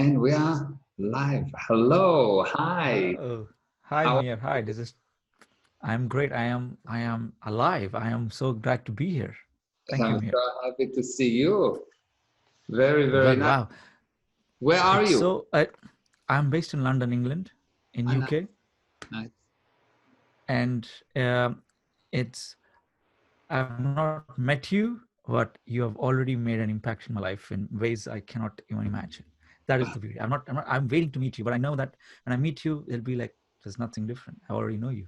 And we are live. Hello, hi. Oh, hi How are Meir. Hi, I'm great. I am alive. I am so glad to be here. you? Thank you, I'm Meir. so happy to see you. Very, very Well, nice. wow. Where are It's you? so I'm based in London, England, in Ah, nice, UK, nice. and it's I've not met you, but you have already made an impact in my life in ways I cannot even imagine. That is the Ah, beauty. I'm waiting to meet you, but I know that when I meet you, it'll be like there's nothing different. I already know you.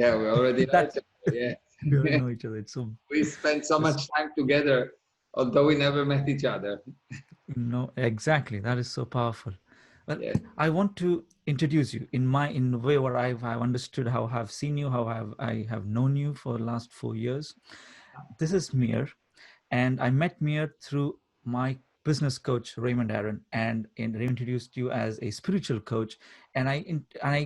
yeah, we already know each That's other. we already Yeah. know each other. It's so We spent so this much time together, although we never met each other. No, exactly. That is so powerful. Well, Yeah. I want to introduce you in the way where I've understood how I've seen you, how I have known you for the last 4 years. This is Mir, and I met Mir through my business coach Raymond Aaron, and introduced you as a spiritual coach. And I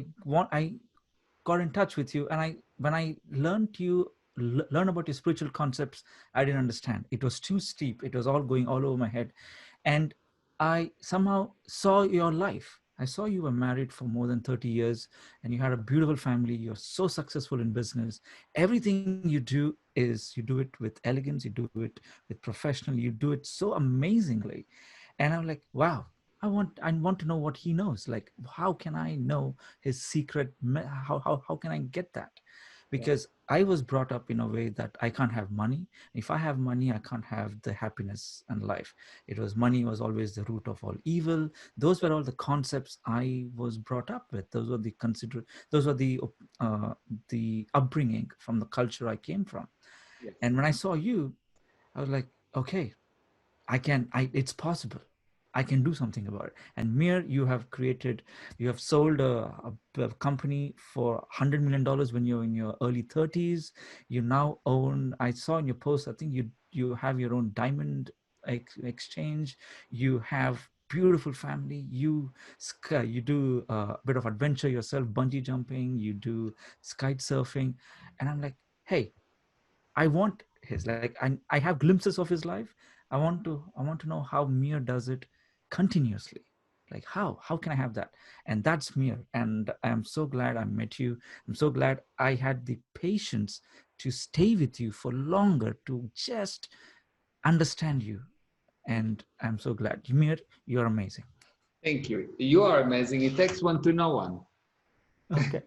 got in touch with you, and I when I learn about your spiritual concepts, I didn't understand. It was too steep. It was all going all over my head, and I somehow saw your life. I saw you were married for more than 30 years and you had a beautiful family. You're so successful in business. Everything you do is you do it with elegance, you do it with professional, you do it so amazingly. And I'm like, wow, I want to know what he knows. Like, how can I know his secret? How can I get that? Yeah. Because I was brought up in a way that I can't have money. If I have money, I can't have the happiness and life. It was money was always the root of all evil. Those were all the concepts I was brought up with. Those were the upbringing from the culture I came from. Yes. And when I saw you, I was like, okay, it's possible. I can do something about it. And Mir, you have sold a company for $100 million when you're in your early 30s. You now own, I saw in your post, I think you have your own diamond exchange. You have beautiful family. You do a bit of adventure yourself, bungee jumping, you do kite surfing. And I'm like, hey, I want his, like, I have glimpses of his life. I want to know how Mir does it continuously. Like, how can I have that? And that's Mir. And I'm so glad I met you. I'm so glad I had the patience to stay with you for longer, to just understand you. Thank you. And I'm so glad. Mir, you're amazing. Thank you. You are amazing. It takes one to know one. Okay.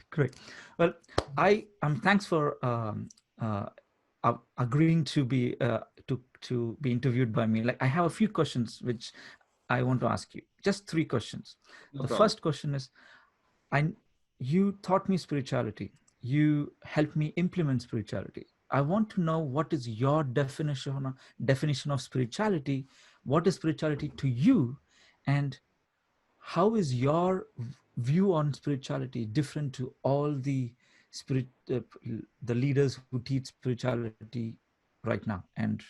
Great. Well, thanks for uh, agreeing to be interviewed by me. Like, I have a few questions which I want to ask you. Just three questions. No The problem. first question is, I you taught me spirituality. You helped me implement spirituality. I want to know, what is your definition of spirituality? What is spirituality to you? And how is your view on spirituality different to all spirit the leaders who teach spirituality right now? And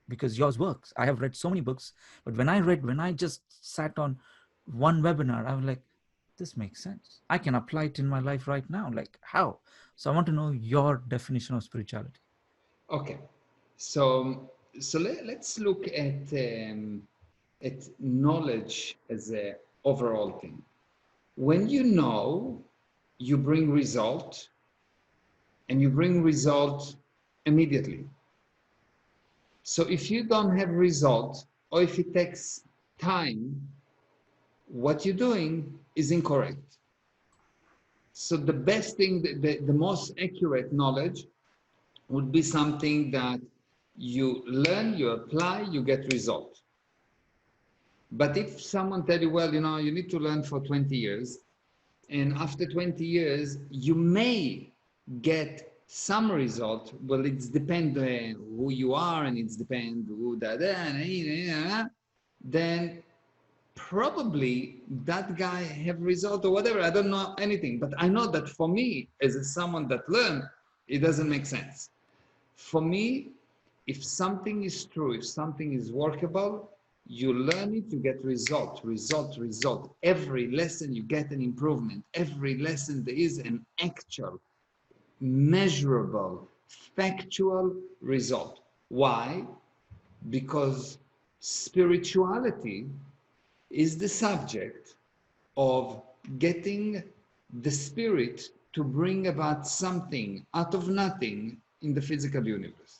because yours works, I have read so many books, but when I just sat on one webinar, I was like, this makes sense. I can apply it in my life right now. Like, how? So I want to know your definition of spirituality. Okay. So let's look at knowledge as a overall thing. When you know, you bring result, and you bring result immediately. So if you don't have result, or if it takes time, what you're doing is incorrect. So the best thing, the most accurate knowledge would be something that you learn, you apply, you get result. But if someone tell you, well, you need to learn for 20 years, and after 20 years, you may get some result. Well, it's depend who you are, and it's depend who that, then probably that guy have result or whatever. I don't know anything, but I know that for me, as someone that learned, it doesn't make sense. For me, if something is true, if something is workable, you learn it, you get result, result, result. Every lesson you get an improvement. Every lesson there is an actual, measurable, factual result. Why? Because spirituality is the subject of getting the spirit to bring about something out of nothing in the physical universe.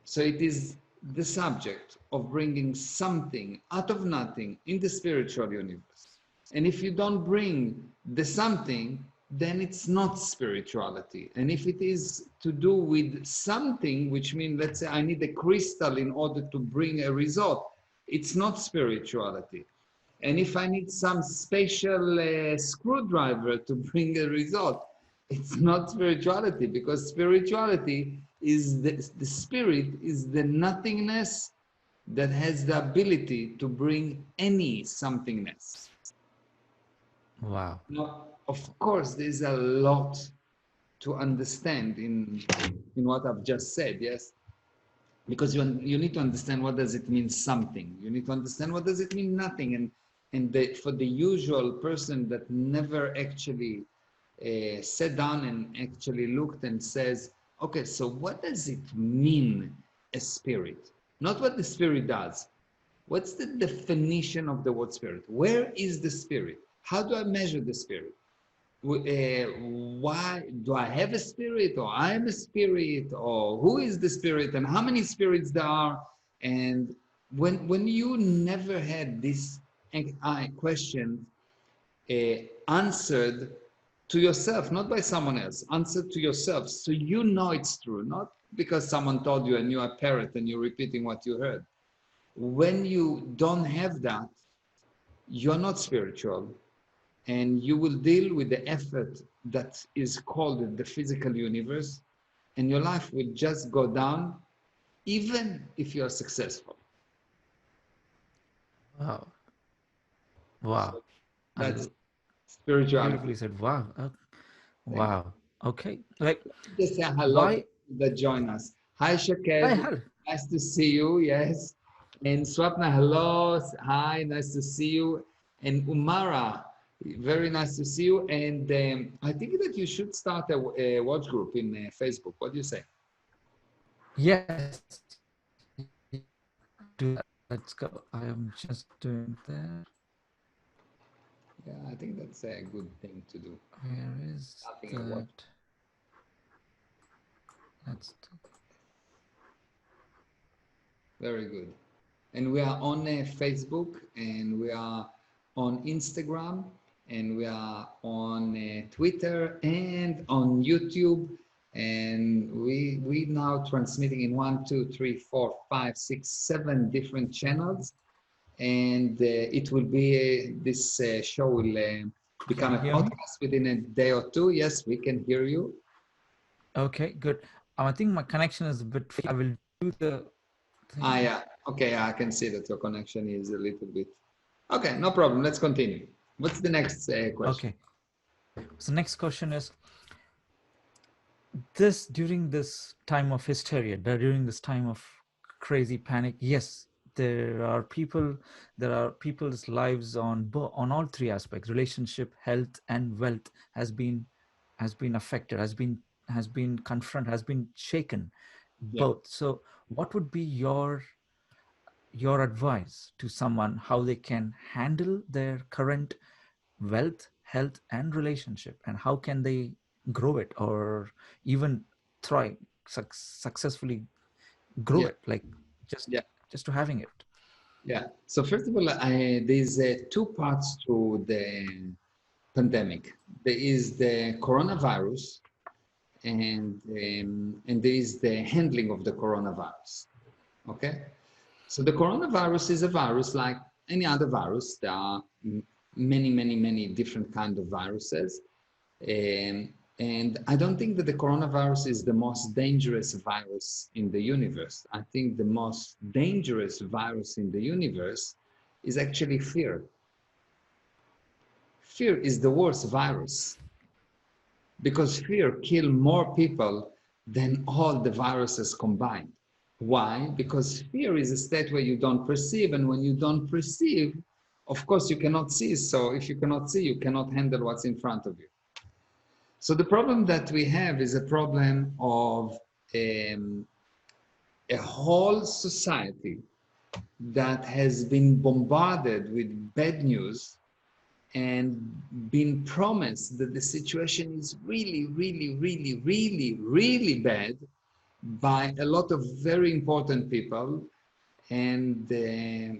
So it is the subject of bringing something out of nothing in the spiritual universe. And if you don't bring the something, then it's not spirituality. And if it is to do with something, which means, let's say, I need a crystal in order to bring a result, it's not spirituality. And if I need some special screwdriver to bring a result, it's not spirituality, because spirituality is the spirit is the nothingness that has the ability to bring any somethingness. Wow. Now, of course, there's a lot to understand in what I've just said, yes? Because you need to understand what does it mean something. You need to understand what does it mean nothing. And for the usual person that never actually sat down and actually looked and says, okay, so what does it mean a spirit? Not what the spirit does. What's the definition of the word spirit? Where is the spirit? How do I measure the spirit? Why do I have a spirit, or I am a spirit, or who is the spirit, and how many spirits there are? And when you never had this question answered to yourself, not by someone else, answered to yourself, so you know it's true, not because someone told you and you're a parrot and you're repeating what you heard. When you don't have that, you're not spiritual, and you will deal with the effort that is called the physical universe, and your life will just go down, even if you are successful. Wow. Wow. So I that's spirituality. beautifully said. Wow. Thank you. Wow. Okay. Like, Just say hello to why? people that join us. Hi, I Shaked. had. Nice to see you. Yes. And Swapna, hello. Hi, nice to see you. And Umara, very nice to see you. And I think that you should start a watch group in Facebook. What do you say? Yes. Do that. Let's go. I am just doing that. Yeah, I think that's a good thing to do. Where is Starting a watch. that? Let's do. Very good. And we are on Facebook, and we are on Instagram, and we are on Twitter and on YouTube. And we now transmitting in 1, 2, 3, 4, 5, 6, 7 different channels. And it will be this show will become Can a you hear me? podcast within a day or two. Yes, we can hear you. Okay, good. I think my connection is a bit. I will do the Ah, thing. yeah. Okay, I can see that your connection is a little bit. Okay, no problem. Let's continue. What's the next question? Okay. So next question is this: during this time of hysteria, during this time of crazy panic, yes, there are people's lives on all three aspects: relationship, health, and wealth has been affected, has been confronted, has been shaken, Yeah, both. So what would be your advice to someone how they can handle their current wealth, health, and relationship, and how can they grow it or even thrive, successfully grow yeah, it, like just yeah, just to having it. yeah. So first of all, there's two parts to the pandemic. There is the coronavirus, and there is the handling of the coronavirus. Okay. So the coronavirus is a virus like any other virus. There are many, many, many different kind of viruses. And I don't think that the coronavirus is the most dangerous virus in the universe. I think the most dangerous virus in the universe is actually fear. Fear is the worst virus because fear kills more people than all the viruses combined. Why? Because fear is a state where you don't perceive, and when you don't perceive, of course, you cannot see. So if you cannot see, you cannot handle what's in front of you. So the problem that we have is a problem of a whole society that has been bombarded with bad news and been promised that the situation is really, really, really, really, really bad by a lot of very important people. And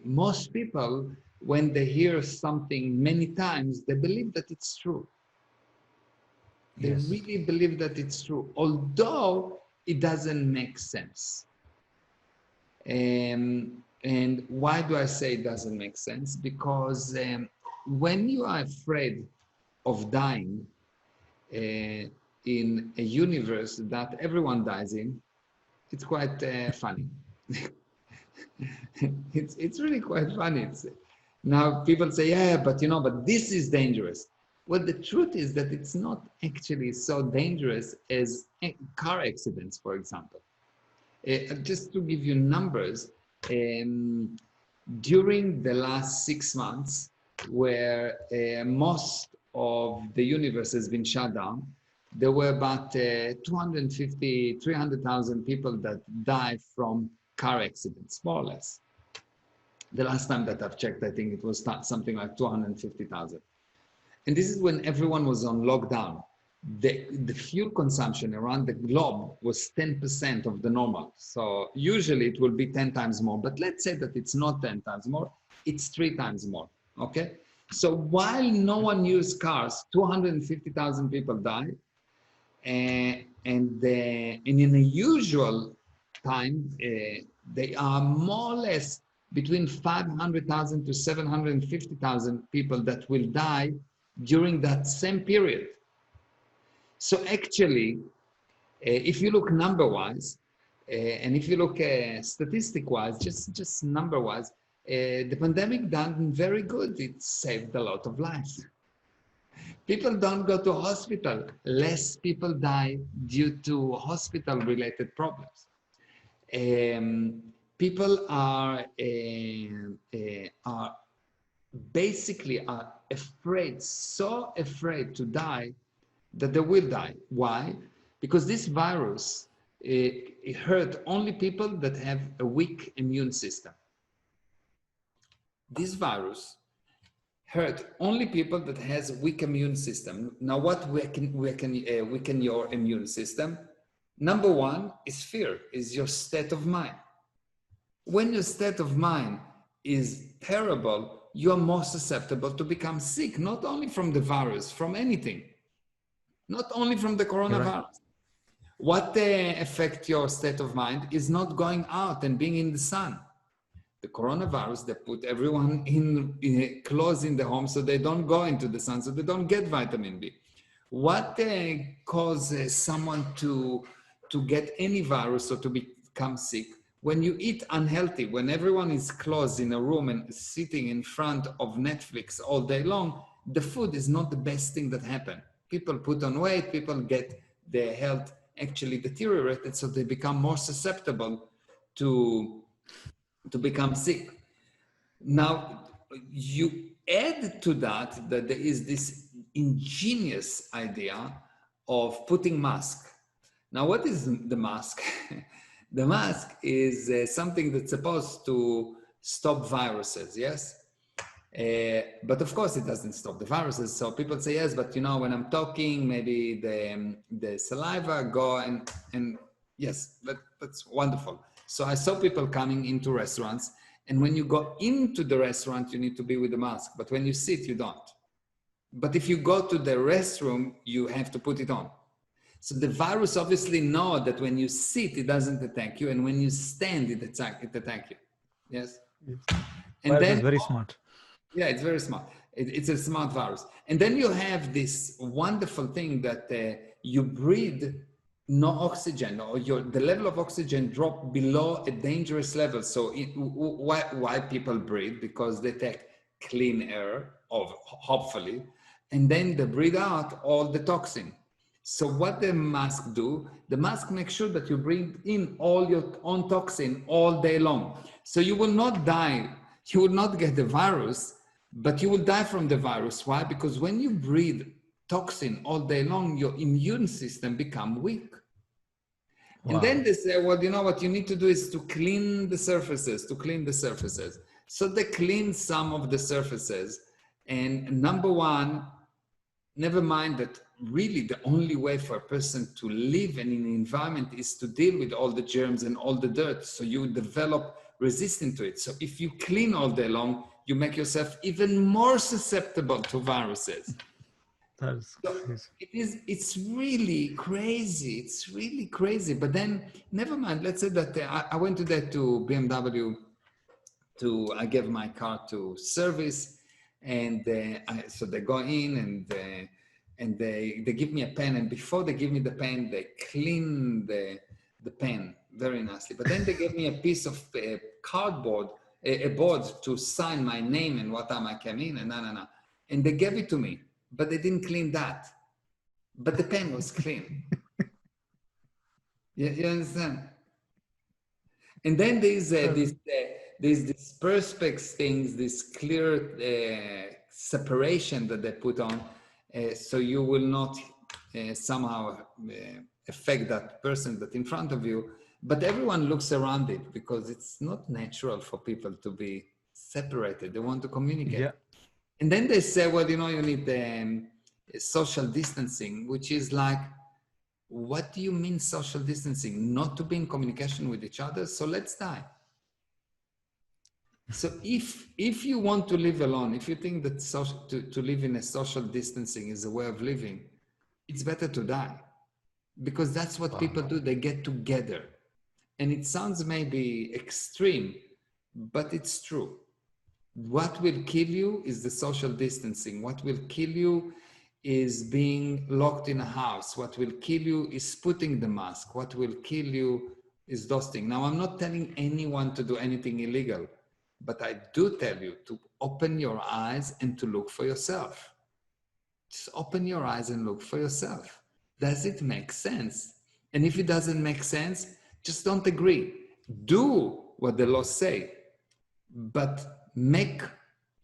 most people, when they hear something many times, they believe that it's true. They Yes. really believe that it's true, although it doesn't make sense. And why do I say it doesn't make sense? Because when you are afraid of dying in a universe that everyone dies in, it's quite funny. It's really quite funny. Now people say, yeah, but you know, but this is dangerous. Well, the truth is that it's not actually so dangerous as car accidents, for example. Just to give you numbers, um, during the last 6 months, where most of the universe has been shut down, there were about 250, 300,000 people that died from car accidents, more or less. The last time that I've checked, I think it was something like 250,000. And this is when everyone was on lockdown. The fuel consumption around the globe was 10% of the normal. So usually it will be 10 times more, but let's say that it's not 10 times more, it's 3 times more, okay? So while no one used cars, 250,000 people died. And in a usual time, they are more or less between 500,000 to 750,000 people that will die during that same period. So actually, if you look number-wise, and if you look statistic-wise, just number-wise, the pandemic done very good. It saved a lot of lives. People don't go to hospital. Less people die due to hospital-related problems. People are basically are afraid, so afraid to die that they will die. Why? Because this virus, it hurt only people that have a weak immune system. This virus hurt only people that has a weak immune system. Now, what weaken your immune system? Number one is fear, is your state of mind. When your state of mind is terrible, you are more susceptible to become sick, not only from the virus, from anything, not only from the You're right. coronavirus. What affects your state of mind is not going out and being in the sun. The coronavirus, they put everyone in close in the home so they don't go into the sun, so they don't get vitamin B. What causes someone to get any virus or to become sick? When you eat unhealthy, when everyone is closed in a room and sitting in front of Netflix all day long, the food is not the best thing that happened. People put on weight, people get their health actually deteriorated, so they become more susceptible to become sick. Now, you add to that there is this ingenious idea of putting mask. Now, what is the mask? The mask is something that's supposed to stop viruses, yes? But of course, it doesn't stop the viruses. So people say, yes, but you know, when I'm talking, maybe the saliva go and yes, that's wonderful. So I saw people coming into restaurants, and when you go into the restaurant, you need to be with the mask. But when you sit, you don't. But if you go to the restroom, you have to put it on. So the virus obviously know that when you sit, it doesn't attack you, and when you stand, it attack you. Yes. And Virus is then very smart. yeah, it's very smart. It's a smart virus. And then you have this wonderful thing that you breathe no oxygen, or the level of oxygen drop below a dangerous level. So why people breathe? Because they take clean air, hopefully, and then they breathe out all the toxin. So what the mask do? The mask makes sure that you breathe in all your own toxin all day long. So you will not die. You will not get the virus, but you will die from the virus. Why? Because when you breathe toxin all day long, your immune system becomes weak. And then Wow. they say, well, you know what you need to do is to clean the surfaces, to clean the surfaces. So they clean some of the surfaces. And number one, never mind that really the only way for a person to live in an environment is to deal with all the germs and all the dirt. So you develop resistance to it. So if you clean all day long, you make yourself even more susceptible to viruses. That is So crazy. it's really crazy. It's really crazy. But then, never mind. Let's say that I went to BMW I gave my car to service, and so they go in and they give me a pen, and before they give me the pen, they clean the pen very nicely. But then they gave me a piece of cardboard, a board to sign my name and what time I came in, and no, and they gave it to me, but they didn't clean that. But the pen was clean. You understand? And then there's this perspex things, this clear separation that they put on, so you will not somehow affect that person that in front of you. But everyone looks around it because it's not natural for people to be separated. They want to communicate. Yeah. And then they say, well, you know, you need social distancing, which is like, what do you mean social distancing? Not to be in communication with each other? So let's die. So if you want to live alone, if you think that to live in a social distancing is a way of living, it's better to die. Because that's what people do. They get together. And it sounds maybe extreme, but it's true. What will kill you is the social distancing. What will kill you is being locked in a house. What will kill you is putting the mask. What will kill you is dusting. Now, I'm not telling anyone to do anything illegal, but I do tell you to open your eyes and to look for yourself. Just open your eyes and look for yourself. Does it make sense? And if it doesn't make sense, just don't agree. Do what the laws say, but make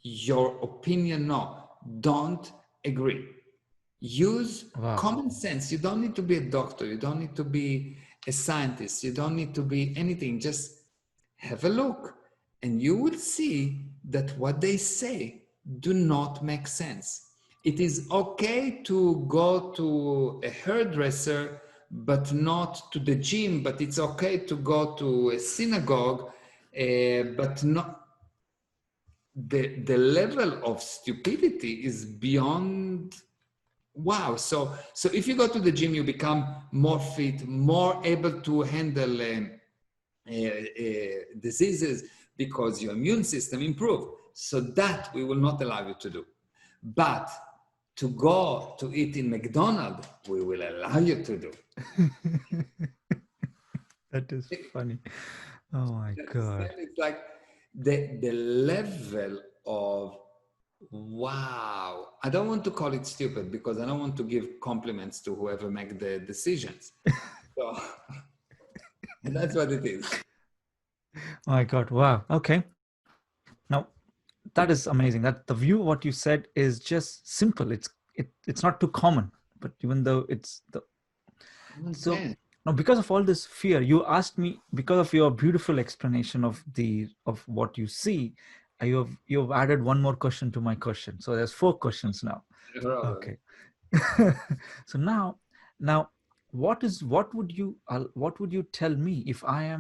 your opinion known. Don't agree. Use Wow. common sense. You don't need to be a doctor. You don't need to be a scientist. You don't need to be anything. Just have a look and you will see that what they say do not make sense. It is okay to go to a hairdresser, but not to the gym, but it's okay to go to a synagogue, but not, the level of stupidity is beyond. Wow. So if you go to the gym, you become more fit, more able to handle diseases because your immune system improved. So that we will not allow you to do. But to go to eat in McDonald's, we will allow you to do. That is funny. Oh my God. It's like the level of wow. I don't want to call it stupid because I don't want to give compliments to whoever make the decisions. So and that's what it is. Oh my God. Wow. Okay. Now, that is amazing. That the view, what you said, is just simple. It's not too common, but even though it's the so Okay. now, because of all this fear, you asked me, because of your beautiful explanation of what you see, you've added one more question to my question. So there's four questions now. Okay. So now what would you tell me if I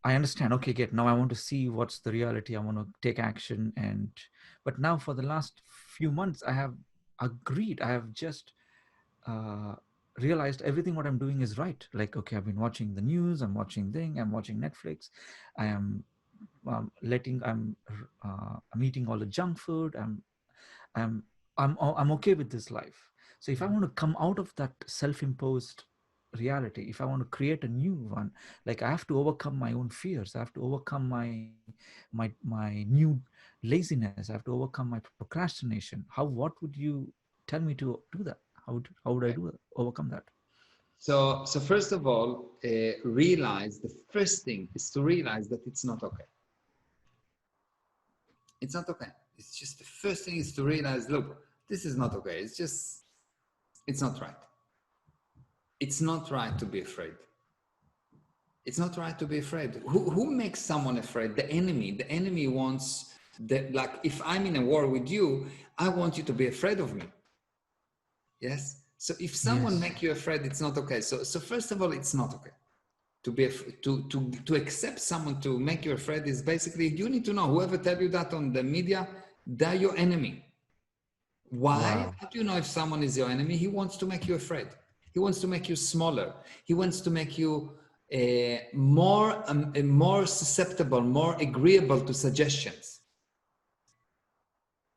understand, okay, get now I want to see what's the reality, I want to take action, but now for the last few months I have agreed, I have just uh, realized everything what I'm doing is right. Like, okay, I've been watching the news, I'm watching Netflix, I am I'm eating all the junk food, I'm I'm okay with this life. So if I want to come out of that self-imposed reality, if I want to create a new one, like I have to overcome my own fears, I have to overcome my new laziness, I have to overcome my procrastination. What would you tell me to do that? How would I do that, overcome that? So first of all, realize the first thing is to realize that it's not okay. It's not okay. It's just the first thing is to realize, look, this is not okay. It's not right. it's not right to be afraid. It's not right to be afraid. Who makes someone afraid? The enemy. The enemy wants that, like, if I'm in a war with you, I want you to be afraid of me. Yes. So if someone Yes. make you afraid, it's not okay. So first of all, it's not okay. To accept someone to make you afraid is basically, you need to know, whoever tell you that on the media, they're your enemy. Why? Wow. How do you know if someone is your enemy? He wants to make you afraid. He wants to make you smaller. He wants to make you more susceptible, more agreeable to suggestions.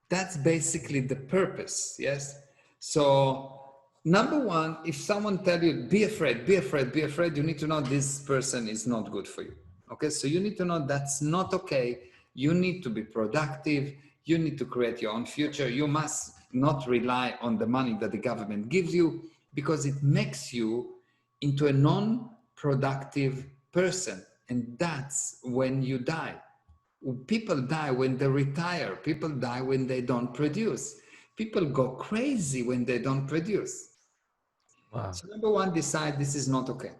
That's basically the purpose. Yes. So number one, if someone tell you be afraid, be afraid, be afraid, you need to know this person is not good for you. Okay. So you need to know that's not okay. You need to be productive. You need to create your own future. You must not rely on the money that the government gives you, because it makes you into a non-productive person. And that's when you die. People die when they retire. People die when they don't produce. People go crazy when they don't produce. Wow. So number one, decide this is not okay.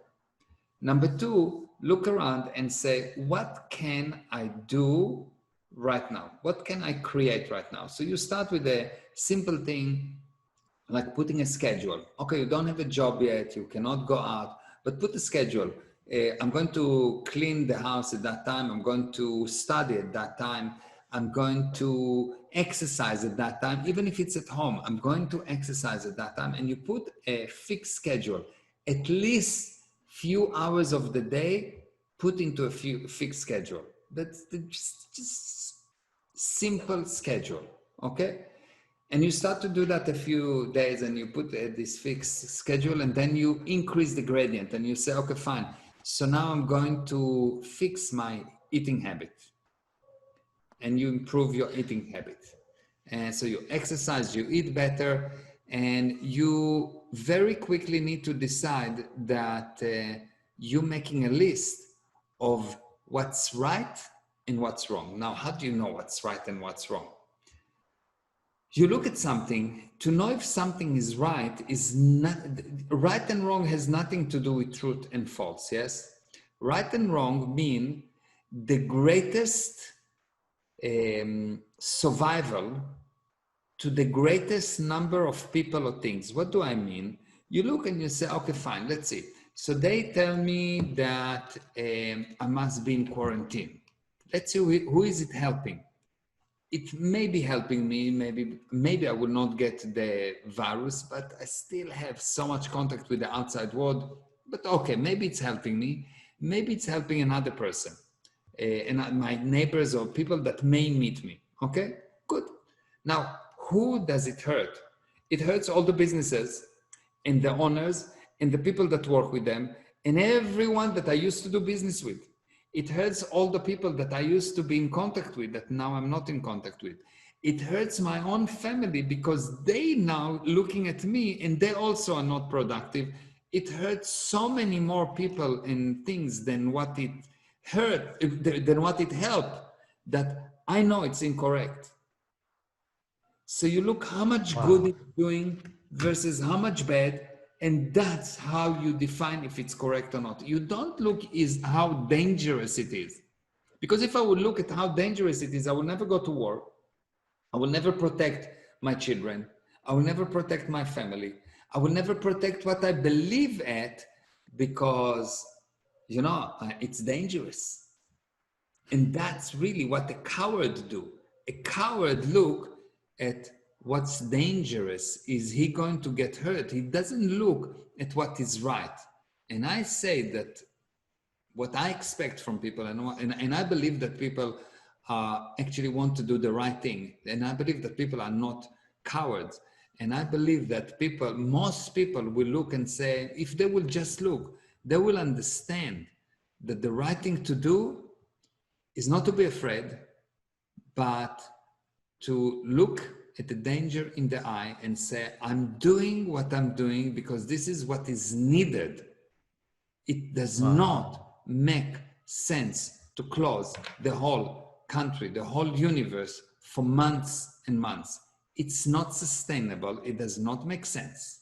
Number two, look around and say, what can I do right now? What can I create right now? So you start with a simple thing like putting a schedule. Okay, you don't have a job yet, you cannot go out, but put a schedule. I'm going to clean the house at that time. I'm going to study at that time. I'm going to exercise at that time. Even if it's at home, I'm going to exercise at that time. And you put a fixed schedule, at least few hours of the day, put into a few fixed schedule. That's just simple schedule, okay? And you start to do that a few days, and you put this fixed schedule, and then you increase the gradient and you say, okay, fine. So now I'm going to fix my eating habit, and you improve your eating habit. And so you exercise, you eat better, and you very quickly need to decide that you're making a list of what's right and what's wrong. Now, how do you know what's right and what's wrong? You look at something to know if something is right. Is not right and wrong has nothing to do with truth and false. Yes, right and wrong mean the greatest survival to the greatest number of people or things. What do I mean? You look and you say, okay, fine, let's see. So they tell me that I must be in quarantine. Let's see, who is it helping? It may be helping me. Maybe I will not get the virus, but I still have so much contact with the outside world. But okay, maybe it's helping me. Maybe it's helping another person, and my neighbors or people that may meet me. Okay, good. Now, who does it hurt? It hurts all the businesses and the owners and the people that work with them and everyone that I used to do business with. It hurts all the people that I used to be in contact with that now I'm not in contact with. It hurts my own family because they now looking at me and they also are not productive. It hurts so many more people and things than what it hurt, than what it helped, that I know it's incorrect. So you look how much good Wow. it's doing versus how much bad, and that's how you define if it's correct or not. You don't look is how dangerous it is. Because if I would look at how dangerous it is, I will never go to war. I will never protect my children. I will never protect my family. I will never protect what I believe at, because, it's dangerous. And that's really what a coward do. A coward look at what's dangerous. Is he going to get hurt? He doesn't look at what is right. And I say that what I expect from people, and I believe that people actually want to do the right thing. And I believe that people are not cowards. And I believe that most people will look and say, if they will just look, they will understand that the right thing to do is not to be afraid, but to look at the danger in the eye and say, I'm doing what I'm doing because this is what is needed. It does Wow. not make sense to close the whole country, the whole universe for months and months. It's not sustainable. It does not make sense.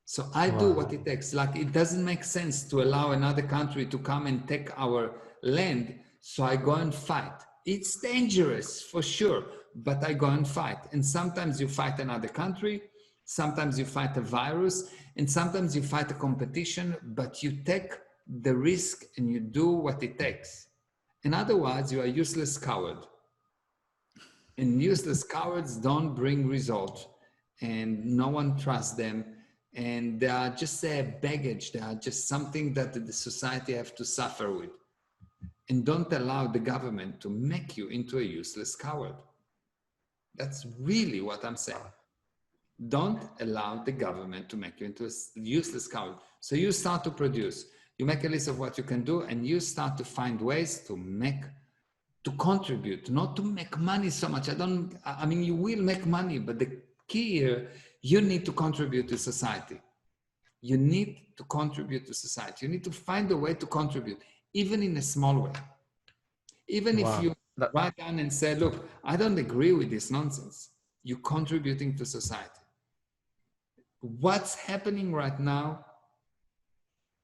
So I do what Wow. it takes. Like it doesn't make sense to allow another country to come and take our land. So I go and fight. It's dangerous for sure, but I go and fight. And sometimes you fight another country, sometimes you fight a virus, and sometimes you fight a competition, but you take the risk and you do what it takes. In other words, you are a useless coward. And useless cowards don't bring results, and no one trusts them, and they are just a baggage. They are just something that the society have to suffer with. And don't allow the government to make you into a useless coward. That's really what I'm saying. Don't allow the government to make you into a useless coward. So you start to produce, you make a list of what you can do, and you start to find ways to contribute, not to make money so much. I mean, you will make money, but the key here, you need to contribute to society. You need to contribute to society. You need to find a way to contribute, even in a small way. Even if Wow. you write down and say, look, I don't agree with this nonsense, you're contributing to society. What's happening right now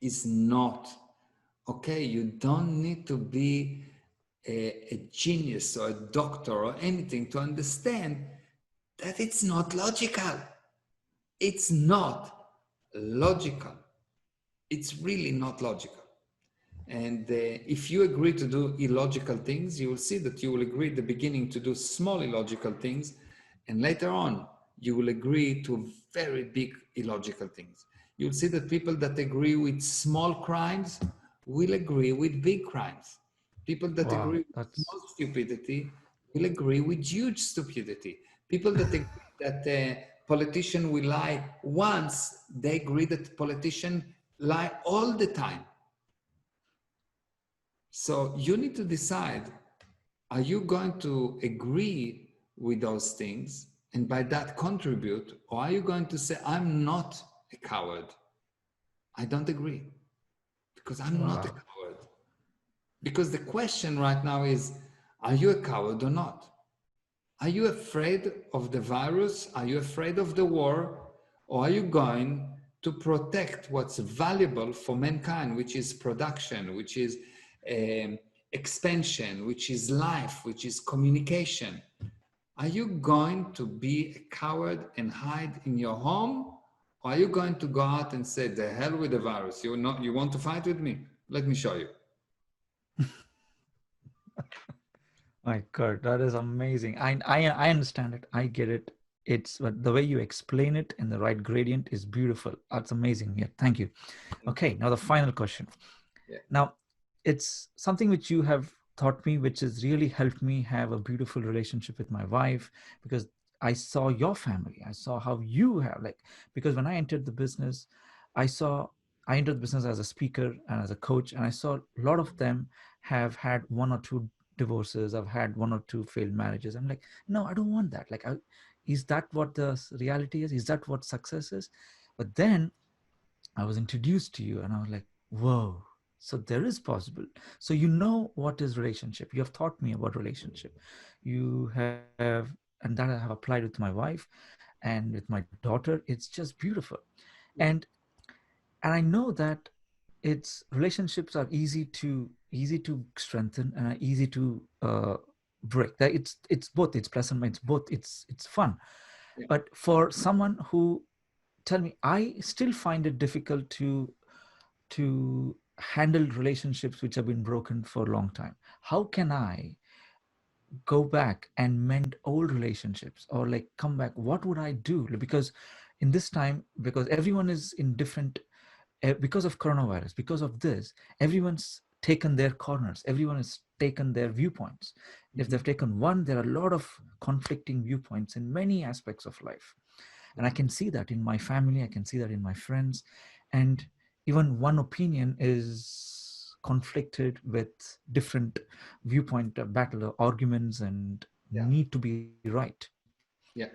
is not okay. You don't need to be a genius or a doctor or anything to understand that it's not logical. It's not logical. It's really not logical. And if you agree to do illogical things, you will see that you will agree at the beginning to do small illogical things, and later on, you will agree to very big illogical things. You'll see that people that agree with small crimes will agree with big crimes. People that Wow. agree with That's small stupidity will agree with huge stupidity. People that agree that a politician will lie once, they agree that politician lie all the time. So you need to decide, are you going to agree with those things and by that contribute, or are you going to say, I'm not a coward? I don't agree because I'm not a wow. coward. Because the question right now is, are you a coward or not? Are you afraid of the virus? Are you afraid of the war? Or are you going to protect what's valuable for mankind, which is production, which is um, expansion, which is life, which is communication? Are you going to be a coward and hide in your home? Or are you going to go out and say, the hell with the virus? You want to fight with me? Let me show you. My God, that is amazing. I understand it. I get it. It's but the way you explain it in the right gradient is beautiful. That's amazing. Yeah, thank you. Thank Okay, you. now the final question. Yeah. Now, it's something which you have taught me, which has really helped me have a beautiful relationship with my wife because I saw your family. I saw how you have because when I entered the business, I saw I entered the business as a speaker and as a coach, and I saw a lot of them have had one or two divorces. I've had one or two failed marriages. I'm like, no, I don't want that. Is that what the reality is? Is that what success is? But then I was introduced to you and I was like, whoa, so there is possible. So you know what is relationship. You have taught me about relationship. You have, and that I have applied with my wife and with my daughter. It's just beautiful. And and I know that it's relationships are easy to strengthen and are easy to break. That it's both. It's pleasant. It's both. It's fun. Yeah. But for someone who tell me, I still find it difficult to handle relationships which have been broken for a long time. How can I go back and mend old relationships or come back? What would I do? Because in this time, because everyone is in different, because of coronavirus, because of this, everyone's taken their corners, everyone has taken their viewpoints. If Mhm. they've taken one, there are a lot of conflicting viewpoints in many aspects of life. And I can see that in my family, I can see that in my friends. And even one opinion is conflicted with different viewpoint battle arguments and Yeah. need to be right. Yeah.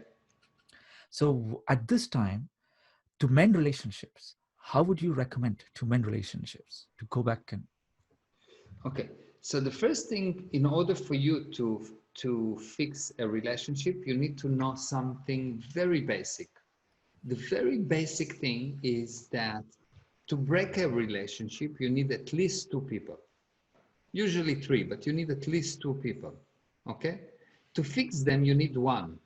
So at this time, to mend relationships, how would you recommend to mend relationships, to go back and Okay. So the first thing, in order for you to fix a relationship, you need to know something very basic. the very basic thing is that to break a relationship, you need at least two people. Usually three, but you need at least two people. Okay? To fix them, you need one.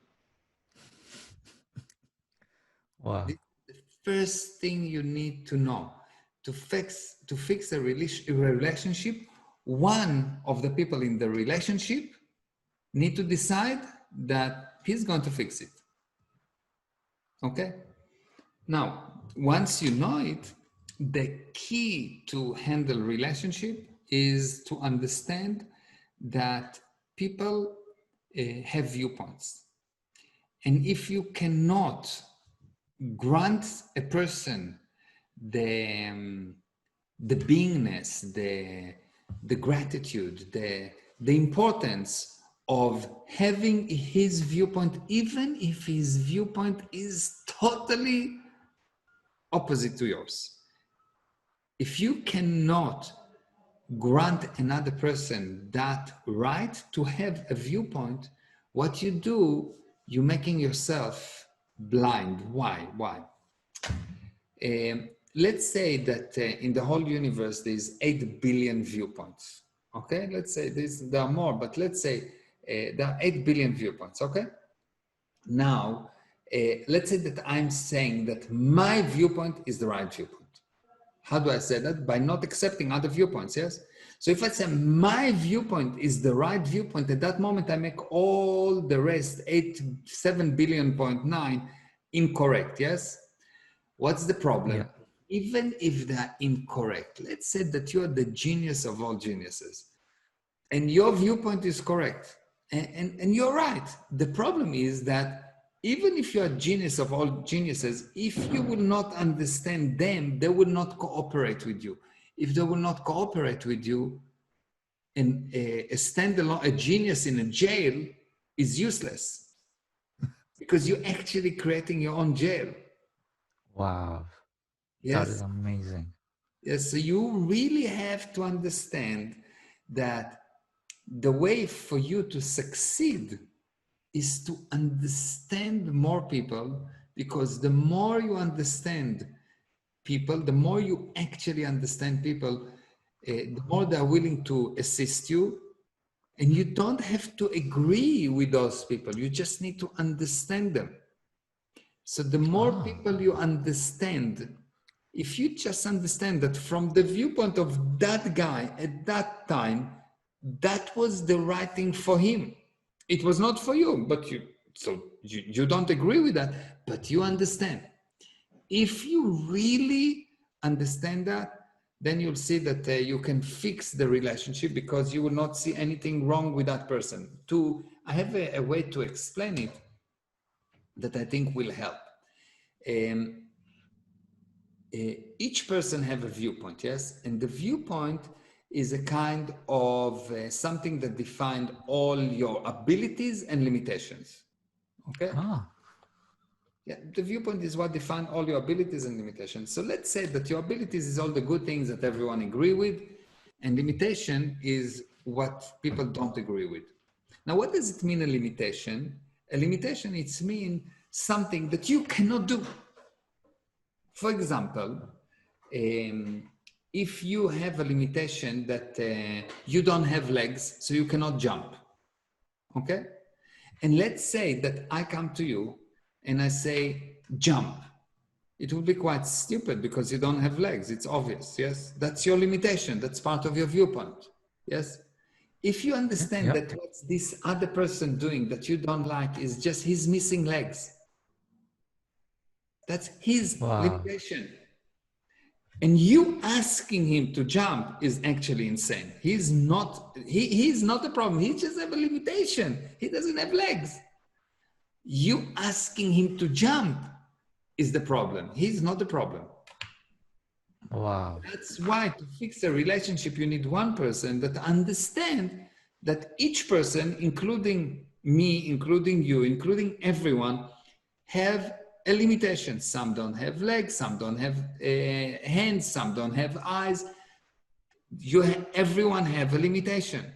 Wow. The first thing you need to know to fix a relationship, one of the people in the relationship need to decide that he's going to fix it. Okay? Now, once you know it, the key to handle relationship is to understand that people have viewpoints. And if you cannot grant a person the beingness, the gratitude, the importance of having his viewpoint, even if his viewpoint is totally opposite to yours. If you cannot grant another person that right to have a viewpoint, what you do, you're making yourself blind. Why? Let's say that in the whole universe, there's 8 billion viewpoints. Okay, let's say there are more, but let's say there are 8 billion viewpoints. Okay, now let's say that I'm saying that my viewpoint is the right viewpoint. How do I say that? By not accepting other viewpoints, yes? So if I say my viewpoint is the right viewpoint, at that moment I make all the rest, 7 billion point 9, incorrect, yes? What's the problem? Yeah. Even if they're incorrect, let's say that you're the genius of all geniuses and your viewpoint is correct and you're right. The problem is that even if you're a genius of all geniuses, if you will not understand them, they will not cooperate with you. If they will not cooperate with you, and a standalone, a genius in a jail is useless because you're actually creating your own jail. Wow. That is Yes. amazing. Yes. So you really have to understand that the way for you to succeed is to understand more people, because the more you understand people, the more you actually understand people, the more they're willing to assist you. And you don't have to agree with those people. You just need to understand them. So the more people you understand, if you just understand that from the viewpoint of that guy at that time, that was the right thing for him. It was not for you, but you don't agree with that, but you understand. If you really understand that, then you'll see that you can fix the relationship because you will not see anything wrong with that person. I have a way to explain it that I think will help. Each person have a viewpoint, yes? And the viewpoint is a kind of something that defines all your abilities and limitations, okay? Yeah, the viewpoint is what defines all your abilities and limitations. So let's say that your abilities is all the good things that everyone agree with, and limitation is what people don't agree with. Now, what does it mean, a limitation? A limitation, it's mean something that you cannot do. For example, if you have a limitation that you don't have legs, so you cannot jump, okay? And let's say that I come to you and I say, jump. It would be quite stupid because you don't have legs. It's obvious, yes? That's your limitation. That's part of your viewpoint, yes? If you understand that what this other person doing that you don't like is just he's missing legs, that's his limitation. And you asking him to jump is actually insane. He's not a problem. He just have a limitation. He doesn't have legs. You asking him to jump is the problem. He's not the problem. Wow. That's why to fix a relationship, you need one person that understand that each person, including me, including you, including everyone, have a limitation. Some don't have legs, some don't have hands, some don't have eyes. Everyone have a limitation.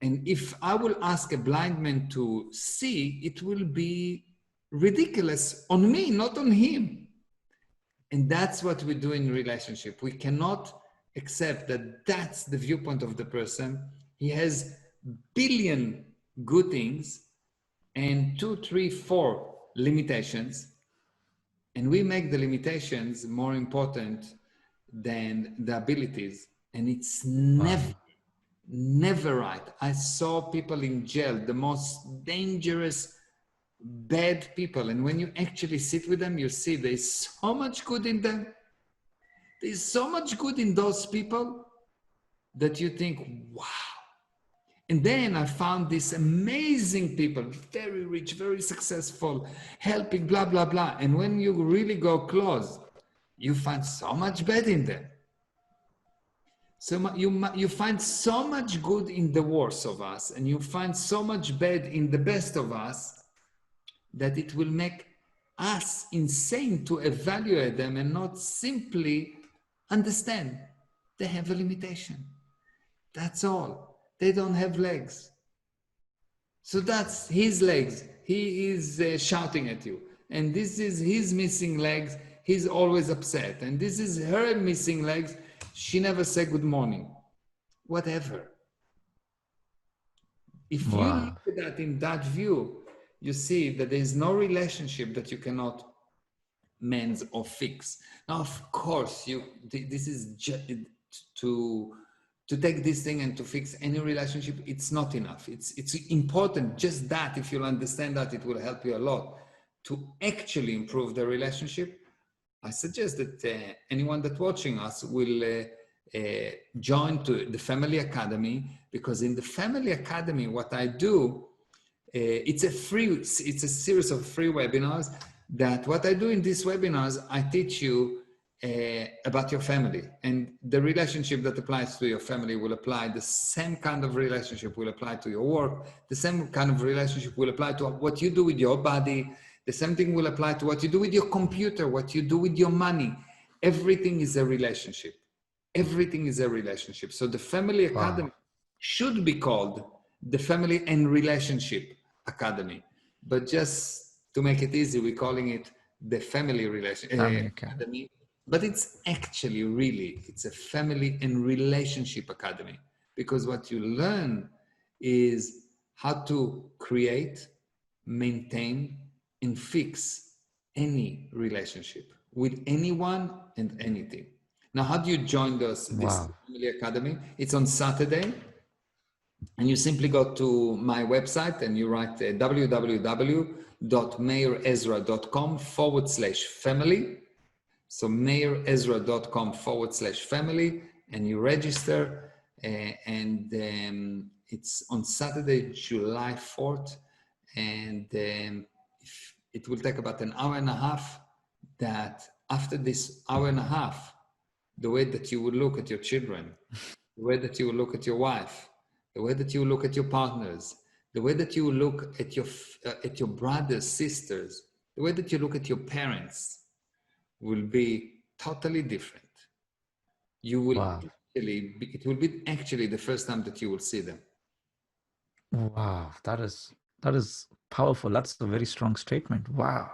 And if I will ask a blind man to see, it will be ridiculous on me, not on him. And that's what we do in relationship. We cannot accept that that's the viewpoint of the person. He has billion good things and 2, 3, 4 limitations, and we make the limitations more important than the abilities, and it's never, Wow. never right. I saw people in jail, the most dangerous, bad people, and when you actually sit with them, you see there's so much good in them. There's so much good in those people that you think, wow. And then I found these amazing people, very rich, very successful, helping, blah, blah, blah. And when you really go close, you find so much bad in them. So you find so much good in the worst of us, and you find so much bad in the best of us, that it will make us insane to evaluate them and not simply understand they have a limitation. That's all. They don't have legs. So that's his legs. He is shouting at you. And this is his missing legs. He's always upset. And this is her missing legs. She never said good morning. Whatever. If you look Wow. at that in that view, you see that there is no relationship that you cannot mend or fix. Now, of course, this is to to take this thing and to fix any relationship. It's not enough. It's important. Just that, if you'll understand that, it will help you a lot to actually improve the relationship. I suggest that anyone that watching us will join to the Family Academy, because in the Family Academy, what I do, it's a series of free webinars. That what I do in these webinars, I teach you about your family, and the relationship that applies to your family will apply. The same kind of relationship will apply to your work. The same kind of relationship will apply to what you do with your body. The same thing will apply to what you do with your computer, what you do with your money. Everything is a relationship. Everything is a relationship. So the Family Academy Wow. should be called the Family and Relationship Academy. But just to make it easy, we're calling it the Family Relation Family Academy. Academy. But it's actually really, it's a Family and Relationship Academy, because what you learn is how to create, maintain, and fix any relationship with anyone and anything. Now, how do you join this Wow. Family Academy? It's on Saturday, and you simply go to my website and you write www.meirezra.com/family. So meirezra.com/family, and you register, and it's on Saturday, July 4th, and it will take about an hour and a half. That after this hour and a half, the way that you will look at your children, the way that you will look at your wife, the way that you will look at your partners, the way that you will look at your brothers, sisters, the way that you look at your parents will be totally different. You will Wow. it will be actually the first time that you will see them. Wow. That is powerful. That's a very strong statement. Wow.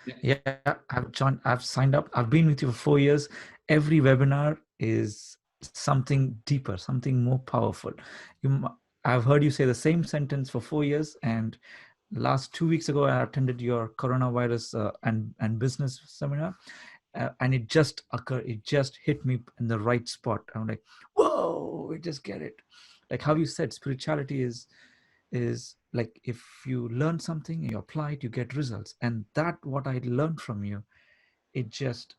Yeah. Yeah, I've joined, I've signed up. I've been with you for 4 years. Every webinar is something deeper, something more powerful. I've heard you say the same sentence for 4 years, and last 2 weeks ago, I attended your coronavirus and business seminar, and it just occurred. It just hit me in the right spot. I'm like, whoa! I just get it. Like how you said, spirituality is like if you learn something, you apply it, you get results. And that what I learned from you, it just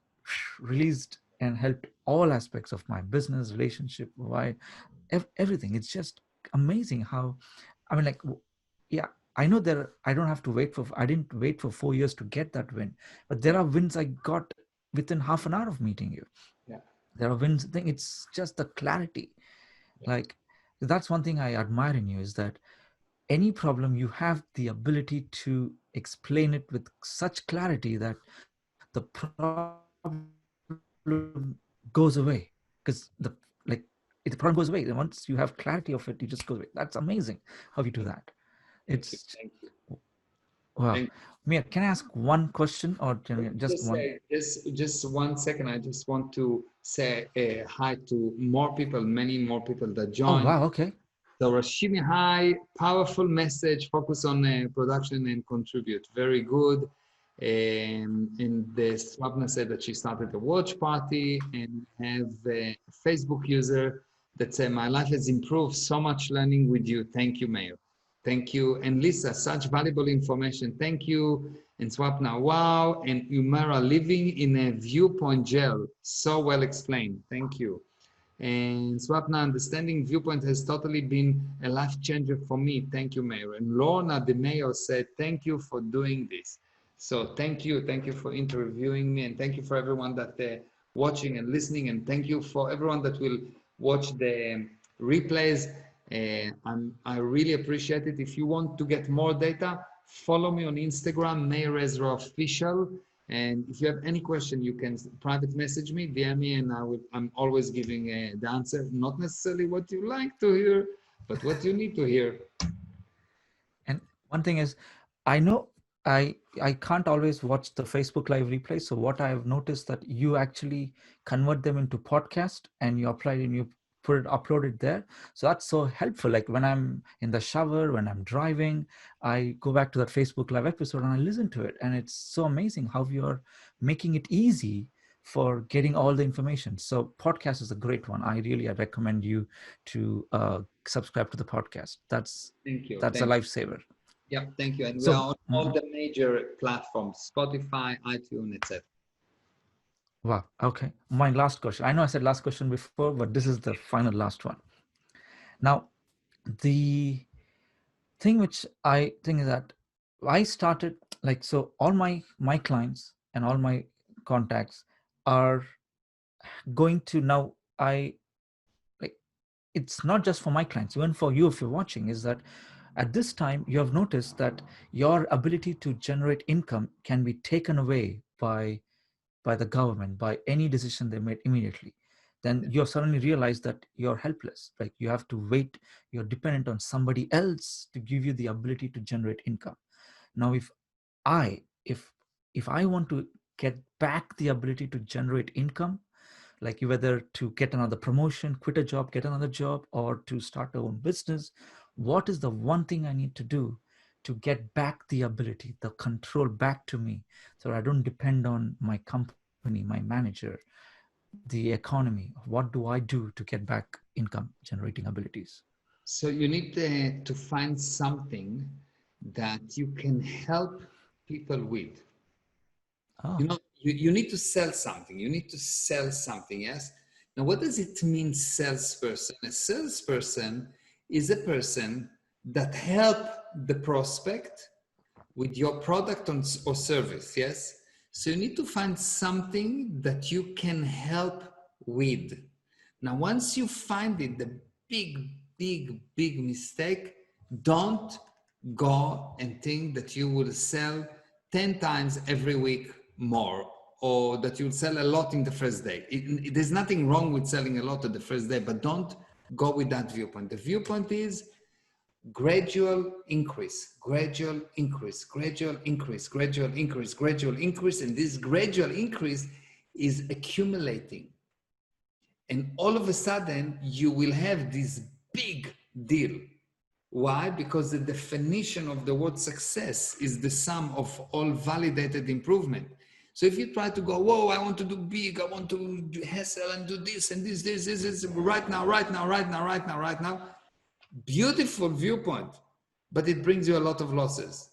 released and helped all aspects of my business, relationship, why everything. It's just amazing how, I mean, like, yeah, I know there, I didn't wait for 4 years to get that win, but there Yeah. are wins I got within half an hour of meeting you. Yeah. There are wins. I think it's just the clarity. Yeah. Like, that's one thing I admire in you, is that any problem, you have the ability to explain it with such clarity that the problem goes away. Because the like if the problem goes away, then once you have clarity of it, it just goes away. That's amazing how you do Thank that. thank you. It's Thank you. Wow. Thank Mia, can I ask one question or Let me just just one? say, just 1 second. I just want to say hi to more people, many more people that Oh, joined. wow. Okay. So Rashimi, hi, powerful message, focus on production and contribute. Very good. And the Swapna said that she started a watch party and have a Facebook user that said, my life has improved so much learning with you. Thank you, Meir. Thank you. And Lisa, such valuable information. Thank you. And Swapna, wow. And Umara, living in a viewpoint gel. So well explained. Thank you. And Swapna, understanding viewpoint has totally been a life changer for me. Thank you, Mayor. And Lorna, the mayor, said, thank you for doing this. So thank you. Thank you for interviewing me. And thank you for everyone that watching and listening. And thank you for everyone that will watch the replays. I really appreciate it. If you want to get more data, follow me on Instagram, Meir Ezra Official. And if you have any question, you can private message me, DM me, and I'm always giving the answer. Not necessarily what you like to hear, but what you need to hear. And one thing is, I know I can't always watch the Facebook Live replay. So what I've noticed that you actually convert them into podcast and you apply it and you upload it there. So that's so helpful. Like when I'm in the shower, when I'm driving, I go back to that Facebook Live episode and I listen to it. And it's so amazing how you're making it easy for getting all the information. So podcast is a great one. I recommend you to subscribe to the podcast. Thank you. That's a Thank you. lifesaver. Yep. Thank you. And we So, are on all the major platforms, Spotify, iTunes, etc. wow. Okay. My last question. I know I said last question before, but this is the final last one. Now, the thing which I think is that I started like, so all my clients and all my contacts are going to now, I like, it's not just for my clients, even for you, if you're watching, is that at this time you have noticed that your ability to generate income can be taken away by the government, by any decision they made immediately. Then you have suddenly realized that you're helpless. Like you have to wait, you're dependent on somebody else to give you the ability to generate income. Now, I, if if I want to get back the ability to generate income, like whether to get another promotion, quit a job, get another job, or to start our own business, what is the one thing I need to do to get back the ability, the control back to me, so I don't depend on my company, my manager, the economy? What do I do to get back income generating abilities? So you need to find something that you can help people with. Oh, You need to sell something. You need to sell something, yes? Now, what does it mean, salesperson? A salesperson is a person that help the prospect with your product or service, yes? So you need to find something that you can help with. Now, once you find it, the big mistake, don't go and think that you will sell 10 times every week more, or that you'll sell a lot in the first day. There's nothing wrong with selling a lot at the first day, but don't go with that viewpoint. The viewpoint is gradual increase, gradual increase, gradual increase, gradual increase, gradual increase, and this gradual increase is accumulating. And all of a sudden, you will have this big deal. Why? Because the definition of the word success is the sum of all validated improvement. So if you try to go, whoa, I want to do big, I want to do hustle and do this and this, right now, right now, beautiful viewpoint, but it brings you a lot of losses.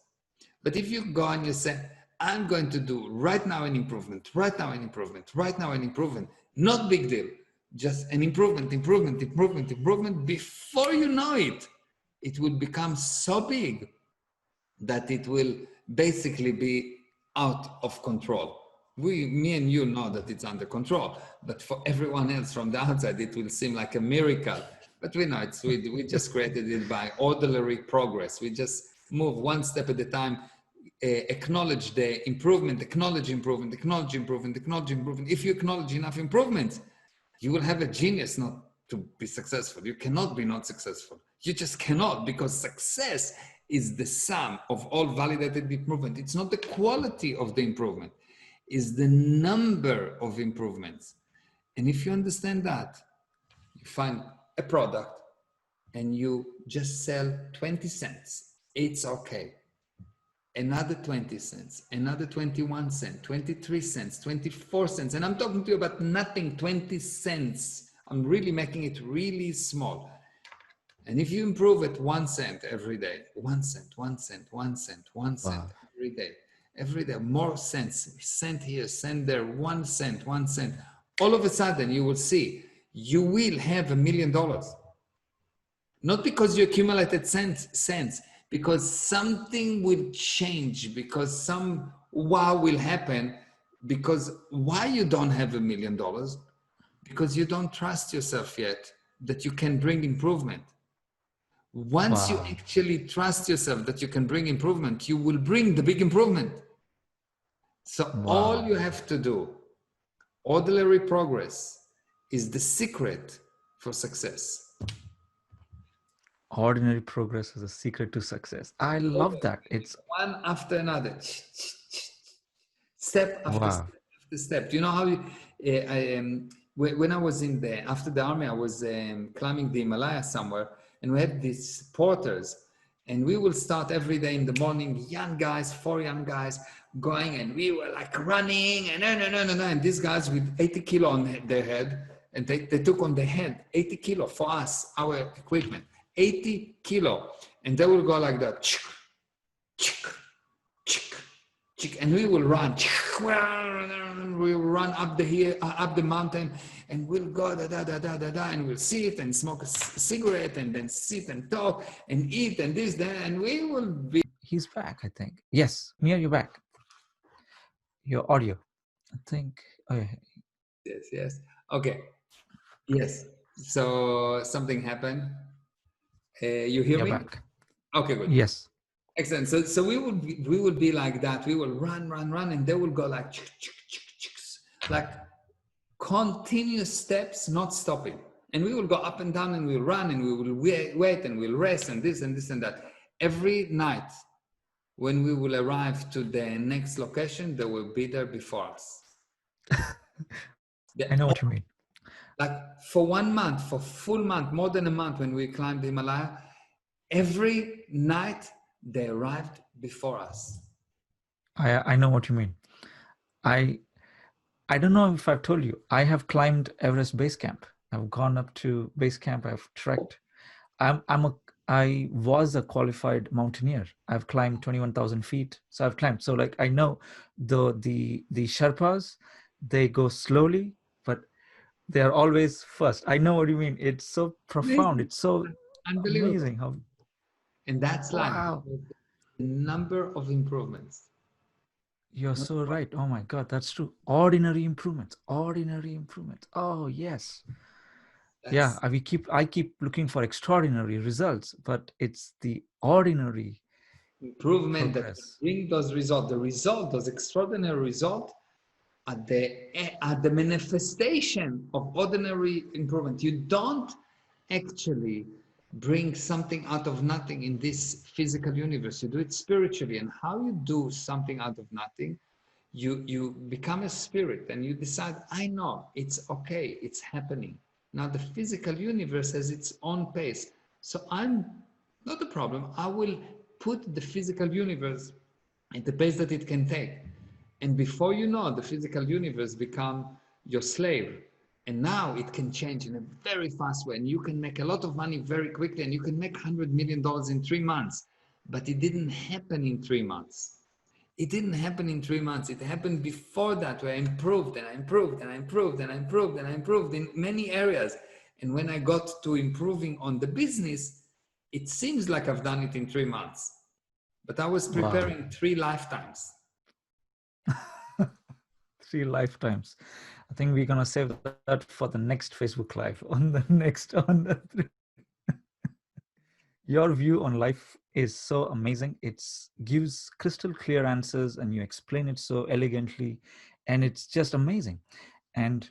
But if you go and you say, I'm going to do right now an improvement, right now an improvement, right now an improvement, not big deal, just an improvement, before you know it, it will become so big that it will basically be out of control. Me and you know that it's under control, but for everyone else from the outside, it will seem like a miracle. But we know we just created it by orderly progress. We just move one step at a time, acknowledge the improvement, acknowledge improvement, acknowledge improvement, acknowledge improvement. If you acknowledge enough improvements, you will have a genius not to be successful. You cannot be not successful. You just cannot, because success is the sum of all validated improvement. It's not the quality of the improvement, it's the number of improvements. And if you understand that, you find a product and you just sell 20 cents, it's okay. Another 20 cents, another 21 cents, 23 cents, 24 cents. And I'm talking to you about nothing, 20 cents. I'm really making it really small. And if you improve it 1 cent every day, 1 cent, 1 cent, 1 cent, 1 cent Wow. every day, more cents, cent here, cent there, 1 cent, 1 cent. All of a sudden you will see you will have $1 million. Not because you accumulated cents, because something will change, because some wow will happen. Because why you don't have $1 million? Because you don't trust yourself yet that you can bring improvement. Once you Wow. actually trust yourself that you can bring improvement, you will bring the big improvement. So all Wow. you have to do, ordinary progress, is the secret for success. Ordinary progress is a secret to success. I love that. It's One after another, step after wow. step after step. Do you know how when I was after the army, I was climbing the Himalayas somewhere, and we had these porters, and we will start every day in the morning, young guys, 4 young guys going, and we were like running, and no, and these guys with 80 kilo on their head, and they took on their head 80 kilo for us, our equipment, 80 kilo, and they will go like that, and we will run. We will run up the hill, up the mountain, and we'll go and we'll sit and smoke a cigarette, and then sit and talk and eat and this, that, and we will be. He's back, I think. Yes, Mia, you're back. Your audio, I think. Oh, yeah. Yes. Okay. Yes. So something happened. You hear You're me? back. Okay, good. Yes. Excellent. So we would be like that. We will run, and they will go like continuous steps, not stopping. And we will go up and down, and we'll run, and we will wait, and we'll rest, and this and this and that. Every night, when we will arrive to the next location, they will be there before us. I know what you mean. Like for 1 month, for full month, more than a month, when we climbed the Himalaya, every night they arrived before us. I know what you mean. I don't know if I've told you, I have climbed Everest Base Camp. I've gone up to base camp. I've trekked. I was a qualified mountaineer. I've climbed 21,000 feet. So I've climbed. So like I know the Sherpas, they go slowly, but they are always first. I know what you mean. It's so profound. It's so Unbelievable. amazing how. And that's life. Wow. The number of improvements. You're so right. Oh my God, that's true. Ordinary improvements. Ordinary improvements. Oh yes. Yeah, I keep looking for extraordinary results, but it's the ordinary Improvement that progress. bring those results. The result, those extraordinary results, are the manifestation of ordinary improvement. You don't actually bring something out of nothing in this physical universe. You do it spiritually. And how you do something out of nothing, you become a spirit, and you decide, I know it's okay, it's happening. Now the physical universe has its own pace. So I'm not the problem. I will put the physical universe at the pace that it can take. And before you know, the physical universe become your slave. And now it can change in a very fast way. And you can make a lot of money very quickly, and you can make $100 million in 3 months. But it didn't happen in 3 months. It didn't happen in 3 months. It happened before that, where I improved and I improved and I improved and I improved and I improved in many areas. And when I got to improving on the business, it seems like I've done it in 3 months. But I was Wow. preparing 3 lifetimes. 3 lifetimes. I think we're gonna save that for the next Facebook Live on the next on the. Your view on life is so amazing. It gives crystal clear answers, and you explain it so elegantly, and it's just amazing. And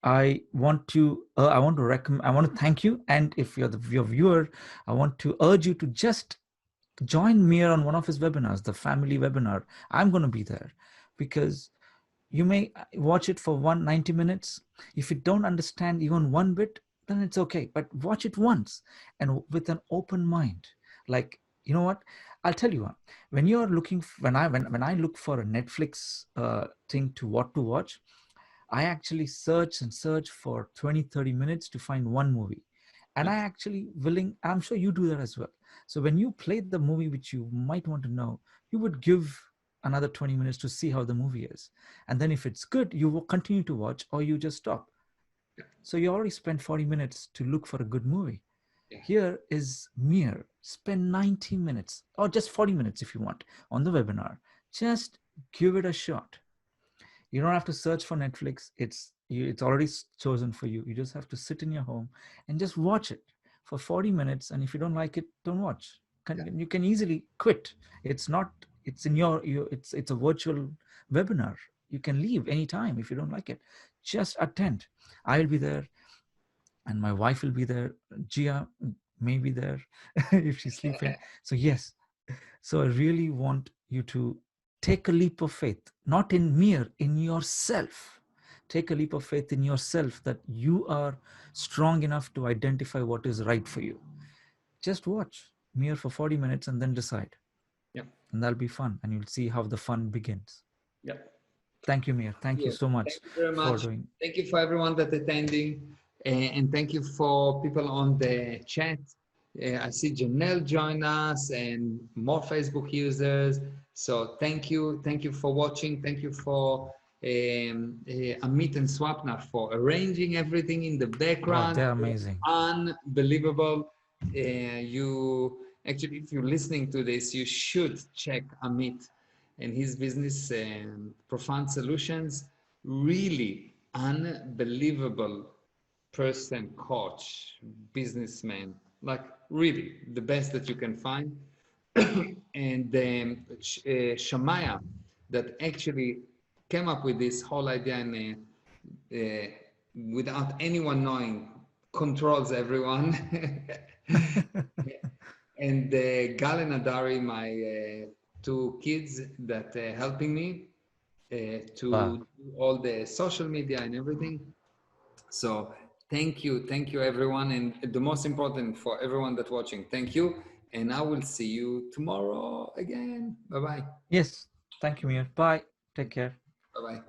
I want to recommend. I want to thank you. And if you're your viewer, I want to urge you to just Join Mir on one of his webinars, the family webinar. I'm going to be there, because you may watch it for 190 minutes. If you don't understand even one bit, then it's okay, but watch it once and with an open mind. Like, you know what, I'll tell you what, when you're looking when I look for a Netflix thing to what to watch, I actually search and search for 20-30 minutes to find one movie. And Yeah, I actually willing, I'm sure you do that as well. So when you play the movie which you might want to know, you would give another 20 minutes to see how the movie is. And then if it's good, you will continue to watch, or you just stop. yeah, So you already spent 40 minutes to look for a good movie. yeah, Here is Mir. Spend 90 minutes or just 40 minutes if you want on the webinar. Just give it a shot. You don't have to search for Netflix. It's already chosen for you. You just have to sit in your home and just watch it for 40 minutes. And if you don't like it, don't watch. yeah, You can easily quit. It's not. It's in it's a virtual webinar. You can leave anytime if you don't like it. Just attend. I'll be there, and my wife will be there. Gia may be there if she's sleeping. So yes, so I really want you to take a leap of faith, not in Mir, in yourself. Take a leap of faith in yourself that you are strong enough to identify what is right for you. Just watch Mir for 40 minutes and then decide. yeah, And that'll be fun. And you'll see how the fun begins. yeah. Thank you, Mir. Thank you Yeah. so much Thank you very for much. doing. Thank you for everyone that attending, and thank you for people on the chat. I see Janelle join us and more Facebook users. So thank you for watching. Thank you for Amit and Swapna for arranging everything in the Oh, background. they're amazing. Unbelievable. You actually, if you're listening to this, you should check Amit and his business, Profound Solutions. Really unbelievable person, coach, businessman, like really the best that you can find. And Shamaya, that actually came up with this whole idea, and without anyone knowing, controls everyone. And Gal and Adari, my two kids that helping me Wow. to do all the social media and everything. So thank you everyone, and the most important for everyone that watching, thank you, and I will see you tomorrow again. Bye bye. Yes. Thank you, Mir. Bye. Take care. Bye bye.